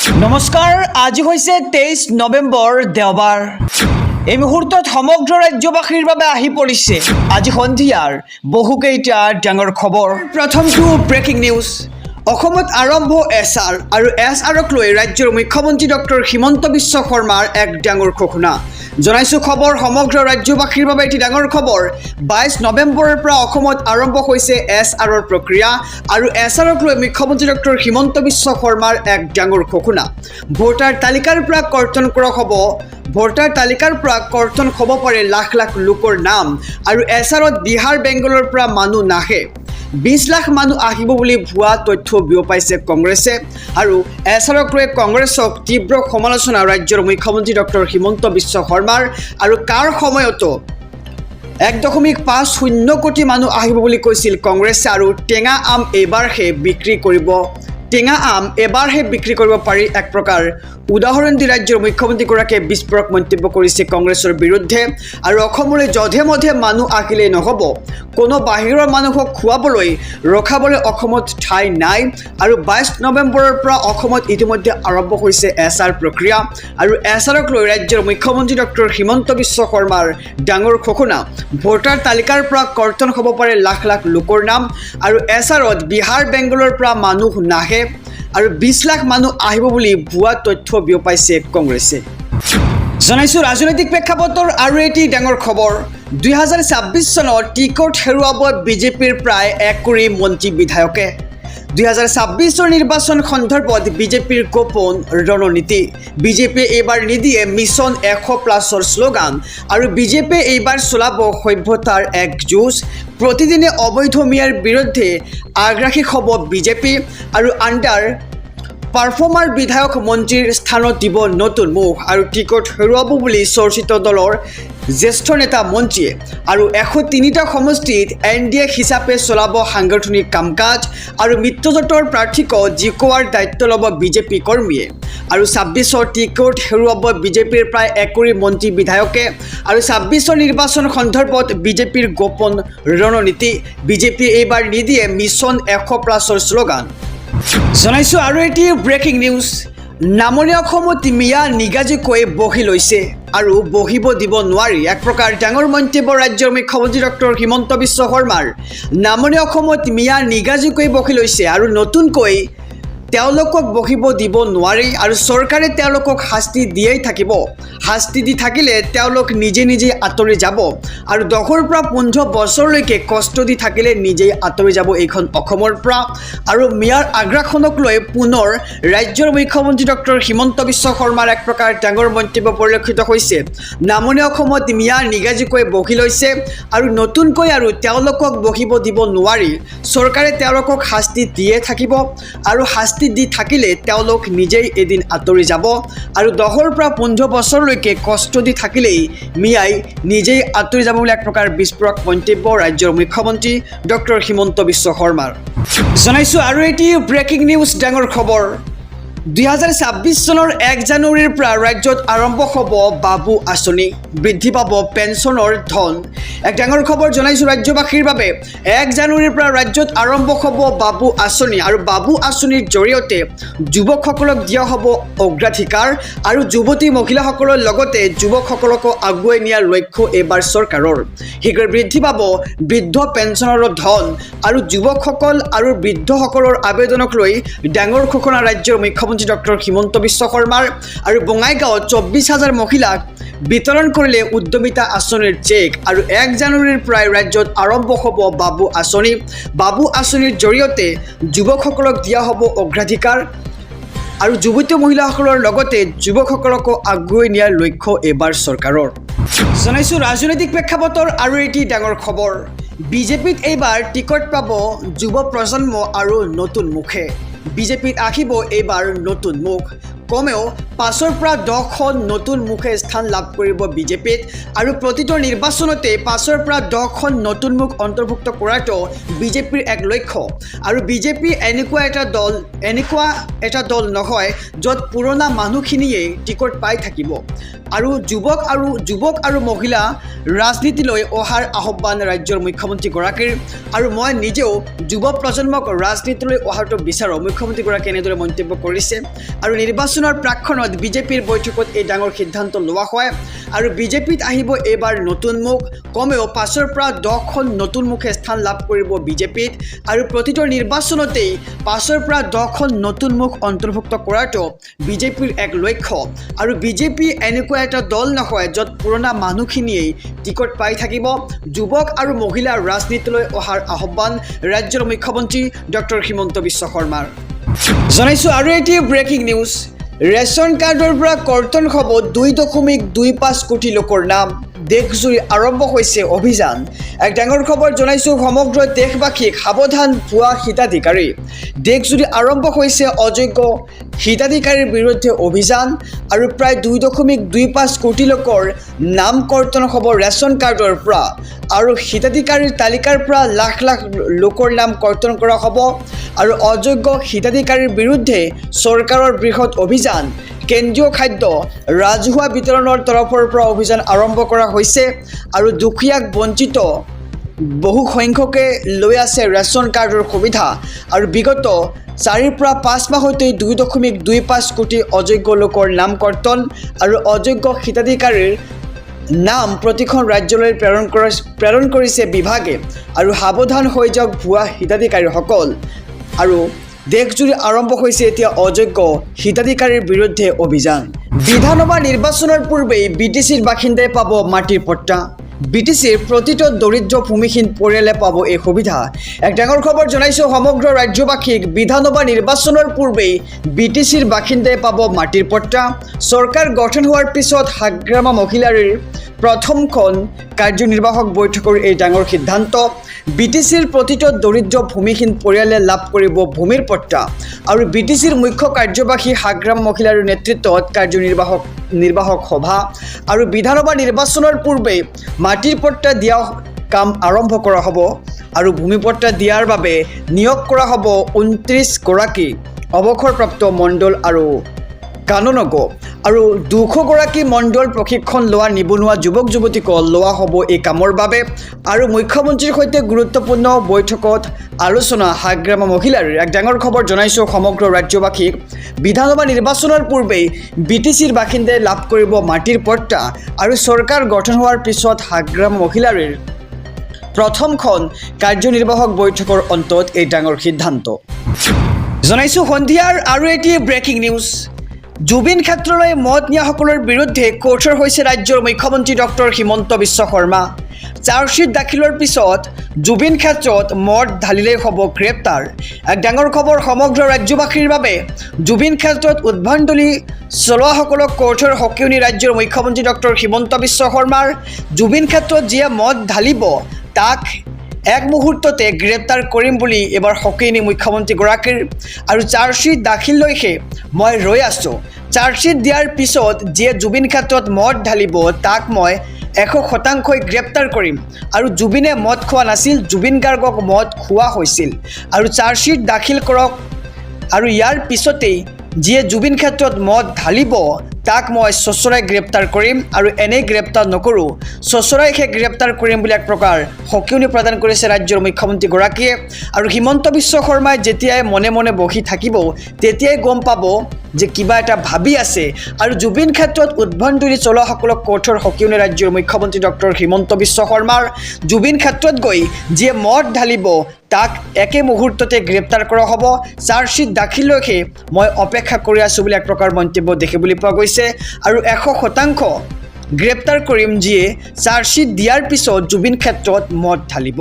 নমস্কাৰ, আজি হৈছে 23 নৱেম্বৰ দেওবাৰ। এই মুহূৰ্তত সমগ্ৰ ৰাজ্যবাসীৰ বাবে আহি পৰিছে আজি সন্ধিয়াৰ বহুকেইটা ডাঙৰ খবৰ। প্ৰথমটো ব্ৰেকিং নিউজ। অসমত আৰম্ভ এছআৰ আৰু এছআৰক লৈ ৰাজ্যৰ মুখ্যমন্ত্ৰী ডক্টৰ হিমন্ত বিশ্ব শৰ্মাৰ এক ডাঙৰ ঘোষণা। জনাইছোঁ খবৰ সমগ্ৰ ৰাজ্যবাসীৰ বাবে এটি ডাঙৰ খবৰ। 22 নৱেম্বৰৰ পৰা অসমত আৰম্ভ হৈছে এছআৰৰ প্ৰক্ৰিয়া আৰু এছআৰক লৈ মুখ্যমন্ত্ৰী ডক্টৰ হিমন্ত বিশ্ব শৰ্মাৰ এক ডাঙৰ ঘোষণা। ভোটাৰ তালিকাৰ পৰা কৰ্তন কৰা হ'ব। ভোটাৰ তালিকাৰ পৰা কৰ্তন হ'ব পাৰে লাখ লাখ লোকৰ নাম আৰু এছআৰত বিহাৰ বেংগলৰ পৰা মানুহ নাহে। 20 লাখ মানুহ আহিব বুলি ভুৱা তথ্য বিয়পাইছে কংগ্ৰেছে আৰু এছআৰক লৈ কংগ্ৰেছক তীব্ৰ সমালোচনা ৰাজ্যৰ মুখ্যমন্ত্ৰী ডক্টৰ হিমন্ত বিশ্ব শৰ্মাৰ আৰু কাৰ সময়তো 1.50 কোটি মানুহ আহিব বুলি কৈছিল কংগ্ৰেছে আৰু টেঙা আম এবাৰহে বিক্ৰী কৰিব পাৰি এক প্ৰকাৰ উদাহৰণ দি ৰাজ্যৰ মুখ্যমন্ত্ৰীগৰাকীয়ে বিস্ফোৰক মন্তব্য কৰিছে কংগ্ৰেছৰ বিৰুদ্ধে আৰু অসমলৈ যধে মধে মানুহ আহিলেই নহ'ব, কোনো বাহিৰৰ মানুহক খুৱাবলৈ ৰখাবলৈ অসমত ঠাই নাই আৰু 22 নৱেম্বৰৰ পৰা অসমত ইতিমধ্যে আৰম্ভ হৈছে এছআৰ প্ৰক্ৰিয়া আৰু এছআৰক লৈ ৰাজ্যৰ মুখ্যমন্ত্ৰী ডক্টৰ হিমন্ত বিশ্ব শৰ্মাৰ ডাঙৰ ঘোষণা। ভোটাৰ তালিকাৰ পৰা কৰ্তন হ'ব পাৰে লাখ লাখ লোকৰ নাম আৰু এছআৰত বিহাৰ বেংগলৰ পৰা মানুহ নাহে আৰু 20 লাখ মানুহ আহিব বুলি ভুৱা তথ্য বিয়পাইছে কংগ্ৰেছে। জনাইছোঁ ৰাজনৈতিক প্ৰেক্ষাপটৰ আৰু এটি ডাঙৰ খবৰ। 2026 চনত টিকট হেৰুৱাব বিজেপিৰ প্ৰায় 1 কোটি মন্ত্ৰী বিধায়কে। 2026 নিৰ্বাচন সন্দৰ্ভত বিজেপিৰ গোপন ৰণনীতি। বিজেপিয়ে এইবাৰ নিদিয়ে মিছন 100+ শ্লোগান আৰু বিজেপিয়ে এইবাৰ চলাব সভ্যতাৰ এক যুঁজ। প্ৰতিদিনে অবৈধ মিয়াৰ বিৰুদ্ধে আগ্ৰাসী হ'ব বিজেপি আৰু আণ্ডাৰ পাৰফৰ্মাৰ বিধায়ক মন্ত্ৰীৰ স্থানত দিব নতুন মুখ আৰু টিকট হেৰুৱাব বুলি চৰ্চিত দলৰ জ্যেষ্ঠ নেতা মন্ত্ৰীয়ে আৰু 103টা সমষ্টিত NDA হিচাপে চলাব সাংগঠনিক কাম কাজ আৰু মিত্ৰজোঁটৰ প্ৰাৰ্থীক জিকোৱাৰ দায়িত্ব ল'ব বিজেপি কৰ্মীয়ে আৰু 26 টিকট হেৰুৱাব বিজেপিৰ প্ৰায় 1 কোটি মন্ত্ৰী বিধায়কে আৰু 26 নিৰ্বাচন সন্দৰ্ভত বিজেপিৰ গোপন ৰণনীতি। বিজেপিয়ে এইবাৰ নিদিয়ে মিছন 100+ শ্লোগান। জনাইছোঁ আৰু এটি ব্ৰেকিং নিউজ। নামনি অসমত মিয়া নিগাজিকৈ বহি লৈছে আৰু বহিব দিব নোৱাৰি এক প্ৰকাৰ ডাঙৰ মন্তব্য ৰাজ্যৰ মুখ্যমন্ত্ৰী ডক্টৰ হিমন্ত বিশ্ব শৰ্মাৰ। নামনি অসমত মিয়া নিগাজিকৈ বহি লৈছে আৰু নতুনকৈ তেওঁলোকক বহিব দিব নোৱাৰি আৰু চৰকাৰে তেওঁলোকক শাস্তি দিয়েই থাকিব। শাস্তি দি থাকিলে তেওঁলোক নিজে নিজে আঁতৰি যাব আৰু 10ৰ পৰা 15 বছৰলৈকে কষ্ট দি থাকিলে নিজেই আঁতৰি যাব এইখন অসমৰ পৰা আৰু মিয়াৰ আগ্ৰাসনক লৈ পুনৰ ৰাজ্যৰ মুখ্যমন্ত্ৰী ডক্টৰ হিমন্ত বিশ্ব শৰ্মাৰ এক প্ৰকাৰ ডাঙৰ মন্তব্য পৰিলক্ষিত হৈছে। নামনি অসমত মিয়া নিগাজিকৈ বহি লৈছে আৰু নতুনকৈ আৰু তেওঁলোকক বহিব দিব নোৱাৰি। চৰকাৰে তেওঁলোকক শাস্তি দিয়ে থাকিব আৰু শাস্তি দি থাকিলে তেওঁলোক নিজেই এদিন আঁতৰি যাব আৰু 10ৰ পৰা 15 বছৰলৈকে কষ্ট দি থাকিলেই মিয়াই নিজেই আঁতৰি যাব বুলি এক প্ৰকাৰ বিস্ফোৰক মন্তব্য ৰাজ্যৰ মুখ্যমন্ত্ৰী ডক্টৰ হিমন্ত বিশ্ব শৰ্মাৰ। জনাইছোঁ আৰু এটি ব্ৰেকিং নিউজ ডাঙৰ খবৰ। 2026 চনৰ 1 জানুৱাৰীৰ পৰা ৰাজ্যত আৰম্ভ হ'ব বাবু আঁচনি, বৃদ্ধি পাব পেঞ্চনৰ ধন। এক ডাঙৰ খবৰ জনাইছোঁ ৰাজ্যবাসীৰ বাবে। 1 জানুৱাৰীৰ পৰা ৰাজ্যত আৰম্ভ হ'ব বাবু আঁচনি আৰু বাবু আঁচনিৰ জৰিয়তে যুৱকসকলক দিয়া হ'ব অগ্ৰাধিকাৰ আৰু যুৱতী মহিলাসকলৰ লগতে যুৱকসকলকো আগুৱাই নিয়াৰ লক্ষ্য এইবাৰ চৰকাৰৰ। শীঘ্ৰে বৃদ্ধি পাব বৃদ্ধ পেঞ্চনৰ ধন আৰু যুৱকসকল আৰু বৃদ্ধসকলৰ আবেদনক লৈ ডাঙৰ ঘোষণা ৰাজ্যৰ মুখ্যমন্ত্ৰী ডক্টৰ হিমন্ত বিশ্ব শৰ্মাৰ আৰু বঙাইগাঁৱত 24,000 মহিলাক বিতৰণ কৰিলে উদ্যমিতা আঁচনিৰ চেক আৰু 1 জানুৱাৰীৰ পৰাই ৰাজ্যত আৰম্ভ হ'ব বাবু আঁচনি। বাবু আঁচনিৰ জৰিয়তে যুৱকসকলক দিয়া হ'ব অগ্ৰাধিকাৰ আৰু যুৱতী মহিলাসকলৰ লগতে যুৱকসকলকো আগুৱাই নিয়াৰ লক্ষ্য এইবাৰ চৰকাৰৰ। জনাইছোঁ ৰাজনৈতিক প্ৰেক্ষাপটৰ আৰু এটি ডাঙৰ খবৰ। বিজেপিত এইবাৰ টিকট পাব যুৱ প্ৰজন্ম আৰু নতুন মুখে। বিজেপিত আহিব এইবাৰ নতুন মুখ। কমেও 5ৰ পৰা 10খন নতুন মুখে স্থান লাভ কৰিব বিজেপিত আৰু প্ৰতিটো নিৰ্বাচনতে 5ৰ পৰা 10খন নতুন মুখ অন্তৰ্ভুক্ত কৰাটো বিজেপিৰ এক লক্ষ্য আৰু বিজেপি এনেকুৱা এটা দল নহয় য'ত পুৰণা মানুহখিনিয়ে টিকট পাই থাকিব আৰু যুৱক আৰু মহিলা ৰাজনীতিলৈ অহাৰ আহ্বান ৰাজ্যৰ মুখ্যমন্ত্ৰীগৰাকীৰ আৰু মই নিজেও যুৱ প্ৰজন্মক ৰাজনীতিলৈ অহাটো বিচাৰোঁ। মুখ্যমন্ত্ৰীগৰাকীয়ে এনেদৰে মন্তব্য কৰিছে আৰু নিৰ্বাচন নিৰ্বাচনৰ প্ৰাক্ষণত বিজেপিৰ বৈঠকত এই ডাঙৰ সিদ্ধান্ত লোৱা হয় আৰু বিজেপিত আহিব এইবাৰ নতুন মুখ কমেও 5ৰ পৰা 10খন নতুন মুখে স্থান লাভ কৰিব বিজেপিত আৰু প্ৰতিটো নিৰ্বাচনতেই 5ৰ পৰা 10খন নতুন মুখ অন্তৰ্ভুক্ত কৰাটো বিজেপিৰ এক লক্ষ্য আৰু বিজেপি এনেকুৱা এটা দল নহয় য'ত পুৰণা মানুহখিনিয়ে টিকট পাই থাকিব যুৱক আৰু মহিলা ৰাজনীতিলৈ অহাৰ আহ্বান ৰাজ্যৰ মুখ্যমন্ত্ৰী ডক্টৰ হিমন্ত বিশ্ব শৰ্মাৰ জনাইছোঁ আৰু এটি ব্ৰেকিং নিউজ ৰেচন কাৰ্ডৰ পৰা কৰ্তন হ'ব 2.25 কোটি লোকৰ নাম দেশজুৰি আৰম্ভ হৈছে অভিযান এক ডাঙৰ খবৰ জনাইছোঁ সমগ্ৰ দেশবাসীক সাৱধান ভুৱা হিতাধিকাৰী দেশজুৰি আৰম্ভ হৈছে অযোগ্য হিতাধিকাৰীৰ বিৰুদ্ধে অভিযান আৰু প্ৰায় 2.25 কোটি লোকৰ নাম কৰ্তন হ'ব ৰেচন কাৰ্ডৰ পৰা আৰু হিতাধিকাৰীৰ তালিকাৰ পৰা লাখ লাখ লোকৰ নাম কৰ্তন কৰা হ'ব আৰু অযোগ্য হিতাধিকাৰীৰ বিৰুদ্ধে চৰকাৰৰ বৃহৎ অভিযান কেন্দ্ৰীয় খাদ্য ৰাজহুৱা বিতৰণৰ তৰফৰ পৰা অভিযান আৰম্ভ কৰা হৈছে আৰু দুখীয়াক বঞ্চিত বহু সংখ্যকে লৈ আছে ৰেচন কাৰ্ডৰ সুবিধা আৰু বিগত 4 পৰা 5 মাহতে 2.25 কোটি অযোগ্য লোকৰ নাম কৰ্তন আৰু অযোগ্য হিতাধিকাৰীৰ নাম প্ৰতিখন ৰাজ্যলৈ প্ৰেৰণ কৰিছে বিভাগে আৰু সাৱধান হৈ যাওক ভুৱা হিতাধিকাৰীসকল আৰু দেশজুৰি আৰম্ভ হৈছে এতিয়া অযোগ্য হিতাধিকাৰীৰ বিৰুদ্ধে অভিযান বিধানসভা নিৰ্বাচনৰ পূৰ্বেই বিটিচিৰ বাসিন্দাই পাব মাটিৰ পট্টা বিটিচিৰ প্ৰতিটো দৰিদ্ৰ ভূমিহীন পৰিয়ালে পাব এই সুবিধা এক ডাঙৰ খবৰ জনাইছোঁ সমগ্ৰ ৰাজ্যবাসীক বিধানসভা নিৰ্বাচনৰ পূৰ্বেই বিটিচিৰ বাসিন্দাই পাব মাটিৰ পট্টা চৰকাৰ গঠন হোৱাৰ পিছত হাগ্ৰামা মহিলাৰীৰ প্ৰথমখন কাৰ্যনিৰ্বাহক বৈঠকৰ এই ডাঙৰ সিদ্ধান্ত বিটিচিৰ প্ৰতিটো দৰিদ্ৰ ভূমিহীন পৰিয়ালে লাভ কৰিব ভূমিৰ পট্টা আৰু বিটিচিৰ মুখ্য কাৰ্যবাহী হাগ্ৰাম মহিলাৰীৰ নেতৃত্বত কাৰ্যনিৰ্বাহক সভা আৰু বিধানসভা নিৰ্বাচনৰ পূৰ্বে মাটিৰ পট্টা দিয়া কাম আৰম্ভ কৰা হ'ব আৰু ভূমি পট্টা দিয়াৰ বাবে নিয়োগ কৰা হ'ব 29 গৰাকী অৱসৰপ্ৰাপ্ত মণ্ডল আৰু কানুনজ্ঞ আৰু 200 গৰাকী মণ্ডল প্ৰশিক্ষণ লোৱা নিবনুৱা যুৱক যুৱতীক লোৱা হ'ব এই কামৰ বাবে আৰু মুখ্যমন্ত্ৰীৰ সৈতে গুৰুত্বপূৰ্ণ বৈঠকত আলোচনা হাগ্ৰামা মহিলাৰীৰ এক ডাঙৰ খবৰ জনাইছোঁ সমগ্ৰ ৰাজ্যবাসীক বিধানসভা নিৰ্বাচনৰ পূৰ্বেই বিটিচিৰ বাসিন্দাই লাভ কৰিব মাটিৰ পট্টা আৰু চৰকাৰ গঠন হোৱাৰ পিছত হাগ্ৰামা মহিলাৰীৰ প্ৰথমখন কাৰ্যনিৰ্বাহক বৈঠকৰ অন্তত এই ডাঙৰ সিদ্ধান্ত জনাইছোঁ সন্ধিয়াৰ আৰু এটি ব্ৰেকিং নিউজ জুবিন ক্ষেত্ৰলৈ মদ নিয়াসকলৰ বিৰুদ্ধে কঠোৰ হৈছে ৰাজ্যৰ মুখ্যমন্ত্ৰী ডক্টৰ হিমন্ত বিশ্ব শৰ্মা চাৰ্জশ্বিট দাখিলৰ পিছত জুবিন ক্ষেত্ৰত মদ ঢালিলেই হ'ব গ্ৰেপ্তাৰ এক ডাঙৰ খবৰ সমগ্ৰ ৰাজ্যবাসীৰ বাবে জুবিন ক্ষেত্ৰত উদ্ভণ্ডালি চলোৱাসকলক কঠোৰ সকীয়নি ৰাজ্যৰ মুখ্যমন্ত্ৰী ডক্টৰ হিমন্ত বিশ্ব শৰ্মাৰ জুবিন ক্ষেত্ৰত যিয়ে মদ ঢালিব তাক এক মুহূৰ্ততে গ্ৰেপ্তাৰ কৰিম বুলি এবাৰ সকীয়নি মুখ্যমন্ত্ৰীগৰাকীৰ আৰু চাৰ্জশ্বিট দাখিললৈহে মই ৰৈ আছোঁ চাৰ্জশ্বিট দিয়াৰ পিছত যিয়ে জুবিন ক্ষেত্ৰত মদ ঢালিব তাক মই 100% গ্ৰেপ্তাৰ কৰিম আৰু জুবিনে মদ খোৱা নাছিল জুবিন গাৰ্গক মদ খোৱা হৈছিল আৰু চাৰ্জশ্বিট দাখিল কৰক আৰু ইয়াৰ পিছতেই যিয়ে জুবিন ক্ষেত্ৰত মদ ঢালিব তাক মই সচৰাই গ্ৰেপ্তাৰ কৰিম আৰু এনেই গ্ৰেপ্তাৰ নকৰোঁ সচৰাইহে গ্ৰেপ্তাৰ কৰিম বুলি এক প্ৰকাৰ সকীয়নি প্ৰদান কৰিছে ৰাজ্যৰ মুখ্যমন্ত্ৰীগৰাকীয়ে আৰু হিমন্ত বিশ্ব শৰ্মাই যেতিয়াই মনে মনে বহি থাকিব তেতিয়াই গম পাব যে কিবা এটা ভাবি আছে আৰু জুবিন ক্ষেত্ৰত উদ্ভণ্ডালি চলোৱাসকলক কঠোৰ সকীয়নি ৰাজ্যৰ মুখ্যমন্ত্ৰী ডক্টৰ হিমন্ত বিশ্ব শৰ্মাৰ জুবিন ক্ষেত্ৰত গৈ যিয়ে মদ ঢালিব তাক একে মুহূৰ্ততে গ্ৰেপ্তাৰ কৰা হ'ব চাৰ্জশ্বিট দাখিললৈহে মই অপেক্ষা কৰি আছোঁ বুলি এক প্ৰকাৰ মন্তব্য দেখিবলৈ পোৱা গৈছে আৰু 100% গ্ৰেপ্তাৰ কৰিম যিয়ে চাৰ্জশ্বিট দিয়াৰ পিছত জুবিন ক্ষেত্ৰত মদ ঢালিব